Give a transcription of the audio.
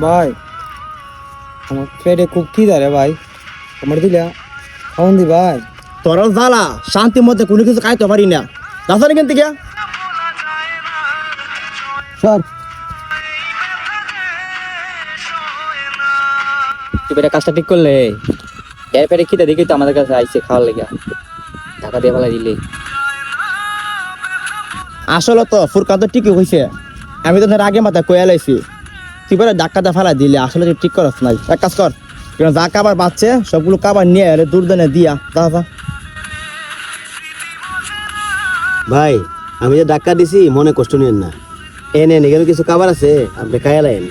ভাই আমার পেটে খুব খিদা রে ভাই, আমার দিলা খাওয়ান দি ভাই। তোরাও জ্বালা শান্তির মধ্যে কোনো কিছু খাইতে পারি না, রাস্তা কেন থেকে স্যার তুই এটা কাজটা ঠিক করলে এর পেটে খিদে দেখি তো আমাদের কাছে আইসে খাওয়ার লেগে টাকা দিয়ে ফেলা দিলে। আসলে তো ফুরকান তো ঠিকই হয়েছে, আমি তো আগে মাথা কয়ে লাইছি, তুই পরে ডাক্কাটা ফেলা দিলে আসলে তুই ঠিক করস নাই। এক কাজ কর, যা কাবার বাচ্চে সবগুলো কাবার নিয়ে এলে দুর্দানে দিয়া যা। ভাই আমি যে ধাক্কা দিছি মনে কষ্ট নিয়েন না, এনে কিছু খাবার আছে আপনি খাইয়া লাইন।